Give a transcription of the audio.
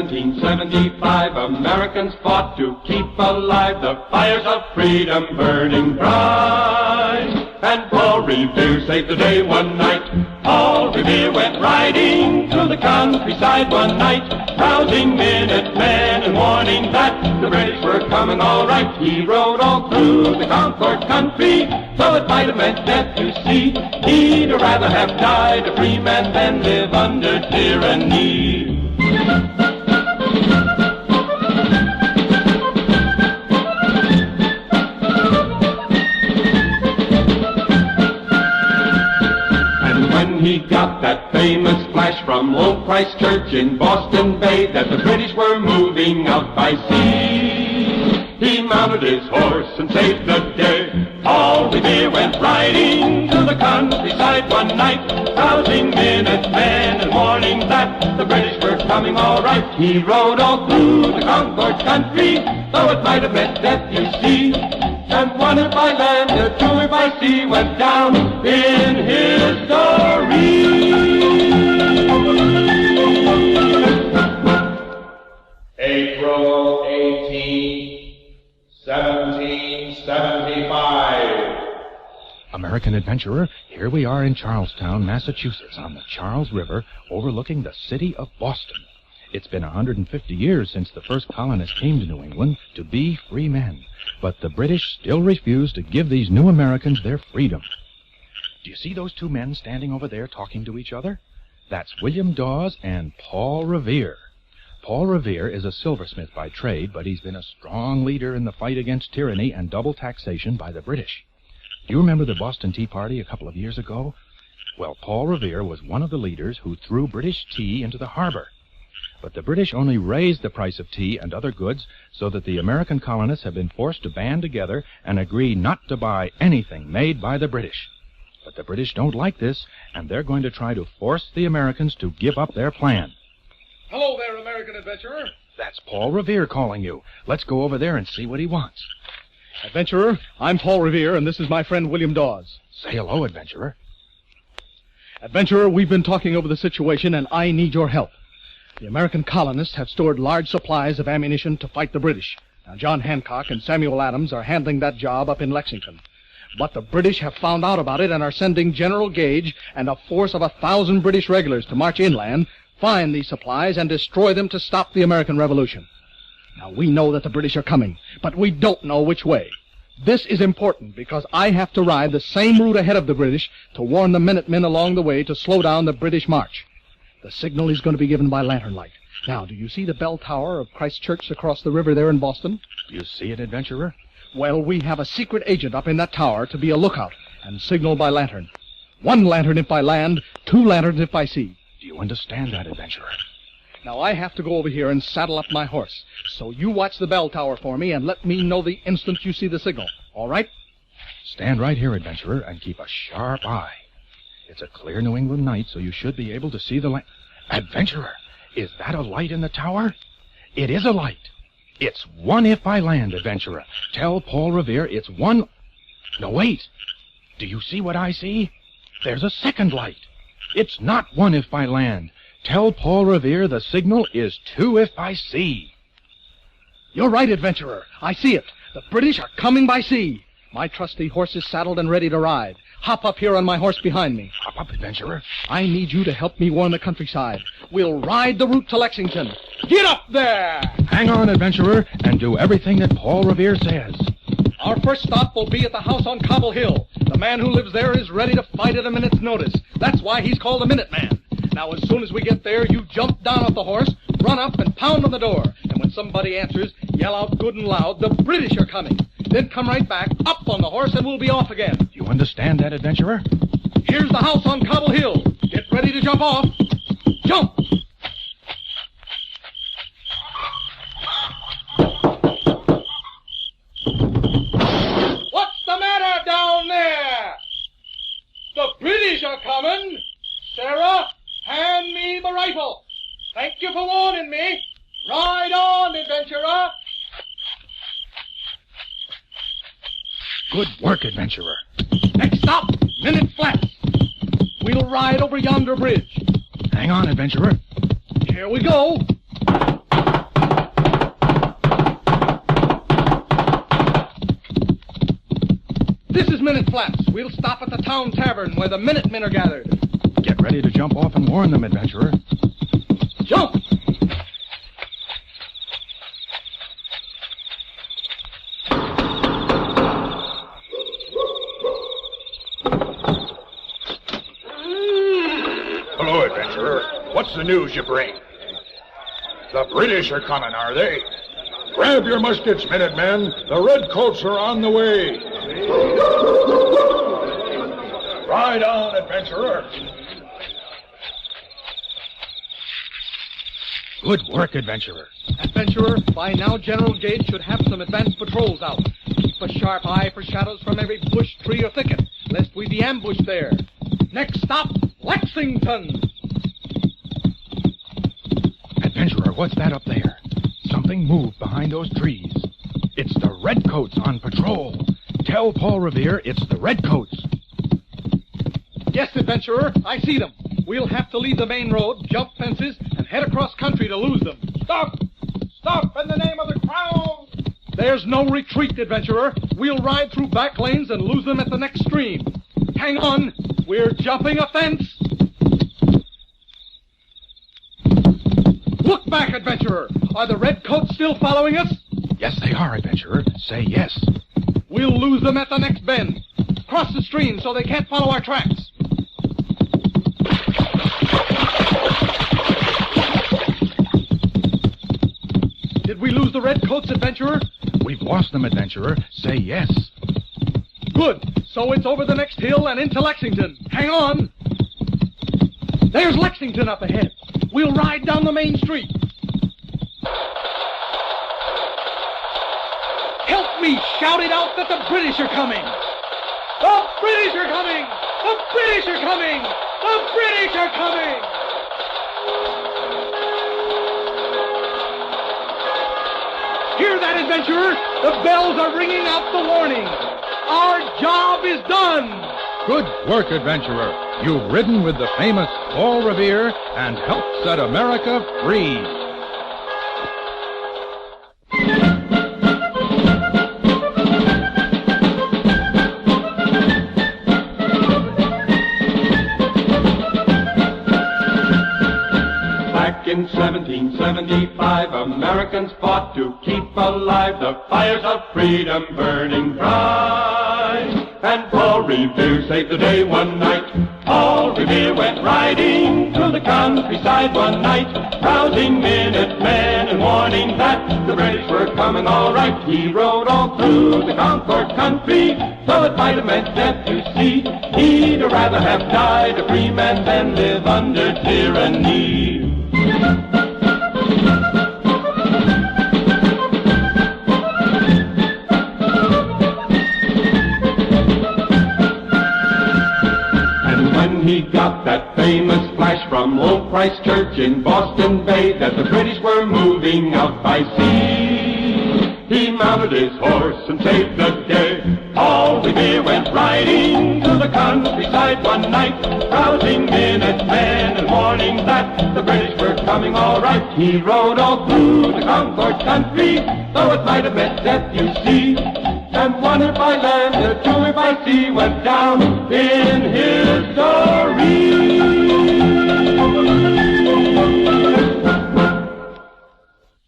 1775, Americans fought to keep alive the fires of freedom burning bright. And Paul Revere saved the day one night. Paul Revere went riding through the countryside one night, rousing Minutemen and warning that the British were coming all right. He rode all through the Concord country, though it might have meant death to see. He'd rather have died a free man than live under tyranny. He got that famous flash from old Christ Church in Boston Bay that the British were moving out by sea. He mounted his horse and saved the day. Paul Revere went riding through the countryside one night, rousing Minutemen and warning that the British were coming all right. He rode all through the Concord country, though it might have meant death, you see. And one if by land, and two if by sea, went down in history. April 18, 1775. American adventurer, here we are in Charlestown, Massachusetts, on the Charles River, overlooking the city of Boston. It's been 150 years since the first colonists came to New England to be free men, but the British still refuse to give these new Americans their freedom. Do you see those two men standing over there talking to each other? That's William Dawes and Paul Revere. Paul Revere is a silversmith by trade, but he's been a strong leader in the fight against tyranny and double taxation by the British. Do you remember the Boston Tea Party a couple of years ago? Well, Paul Revere was one of the leaders who threw British tea into the harbor. But the British only raised the price of tea and other goods so that the American colonists have been forced to band together and agree not to buy anything made by the British. But the British don't like this, and they're going to try to force the Americans to give up their plan. Hello there, American adventurer. That's Paul Revere calling you. Let's go over there and see what he wants. Adventurer, I'm Paul Revere, and this is my friend William Dawes. Say hello, adventurer. Adventurer, we've been talking over the situation, and I need your help. The American colonists have stored large supplies of ammunition to fight the British. Now, John Hancock and Samuel Adams are handling that job up in Lexington. But the British have found out about it and are sending General Gage and a force of 1,000 British regulars to march inland, find these supplies, and destroy them to stop the American Revolution. Now, we know that the British are coming, but we don't know which way. This is important because I have to ride the same route ahead of the British to warn the Minutemen along the way to slow down the British march. The signal is going to be given by lantern light. Now, do you see the bell tower of Christ Church across the river there in Boston? Do you see it, adventurer? Well, we have a secret agent up in that tower to be a lookout and signal by lantern. 1 lantern if by land, 2 lanterns if by sea. Do you understand that, adventurer? Now, I have to go over here and saddle up my horse. So you watch the bell tower for me and let me know the instant you see the signal. All right? Stand right here, adventurer, and keep a sharp eye. It's a clear New England night, so you should be able to see the light. Adventurer, is that a light in the tower? It is a light. It's 1 if by land, adventurer. Tell Paul Revere it's 1... No, wait. Do you see what I see? There's a second light. It's not 1 if by land. Tell Paul Revere the signal is 2 if by sea. You're right, adventurer. I see it. The British are coming by sea. My trusty horse is saddled and ready to ride. Hop up here on my horse behind me. Hop up, adventurer. I need you to help me warn the countryside. We'll ride the route to Lexington. Get up there! Hang on, adventurer, and do everything that Paul Revere says. Our first stop will be at the house on Cobble Hill. The man who lives there is ready to fight at a minute's notice. That's why he's called the Minuteman. Now, as soon as we get there, you jump down off the horse, run up and pound on the door. And when somebody answers, yell out good and loud, the British are coming. Then come right back, up on the horse, and we'll be off again. Do you understand that, adventurer? Here's the house on Cobble Hill. Get ready to jump off. Jump! What's the matter down there? The British are coming. Sarah, hand me the rifle. Thank you for warning me. Ride on, adventurer. Good work, adventurer. Next stop, Minute Flats. We'll ride over yonder bridge. Hang on, adventurer. Here we go. 2-minute flaps. We'll stop at the town tavern where the Minutemen are gathered. Get ready to jump off and warn them, adventurer. Jump! Hello, adventurer. What's the news you bring? The British are coming, are they? Grab your muskets, Minutemen. The redcoats are on the way. Ride on, adventurer. Good work, adventurer. Adventurer, by now General Gage should have some advanced patrols out. Keep a sharp eye for shadows from every bush, tree, or thicket, lest we be ambushed there. Next stop, Lexington. Adventurer, what's that up there? Something moved behind those trees. It's the redcoats on patrol. Tell Paul Revere it's the redcoats. Yes, adventurer, I see them. We'll have to leave the main road, jump fences, and head across country to lose them. Stop! Stop in the name of the crown! There's no retreat, adventurer. We'll ride through back lanes and lose them at the next stream. Hang on, we're jumping a fence. Look back, adventurer. Are the redcoats still following us? Yes, they are, adventurer. Say yes. We'll lose them at the next bend. Cross the stream so they can't follow our tracks. Did we lose the redcoats, adventurer? We've lost them, adventurer. Say yes. Good. So it's over the next hill and into Lexington. Hang on. There's Lexington up ahead. We'll ride down the main street. Help me shout it out that the British are coming. The British are coming! The British are coming! The British are coming! Hear that, adventurer? The bells are ringing out the warning. Our job is done. Good work, adventurer. You've ridden with the famous Paul Revere and helped set America free. Back in 1775, Americans fought to keep alive the fires of freedom burning bright. And Paul Revere saved the day one night. Paul Revere went riding through the countryside one night, rousing Minutemen and warning that the British were coming all right. He rode all through the Concord country, though it might have meant death, you see. He'd rather have died a free man than live under tyranny. He got that famous flash from old Christ Church in Boston Bay that the British were moving out by sea. He mounted his horse and saved the day. Paul Revere went riding to the countryside one night, rousing Minutemen and warning that the British were coming all right. He rode all through the Concord country, though it might have meant death, you see. And one if by land, and two if by sea, went down in his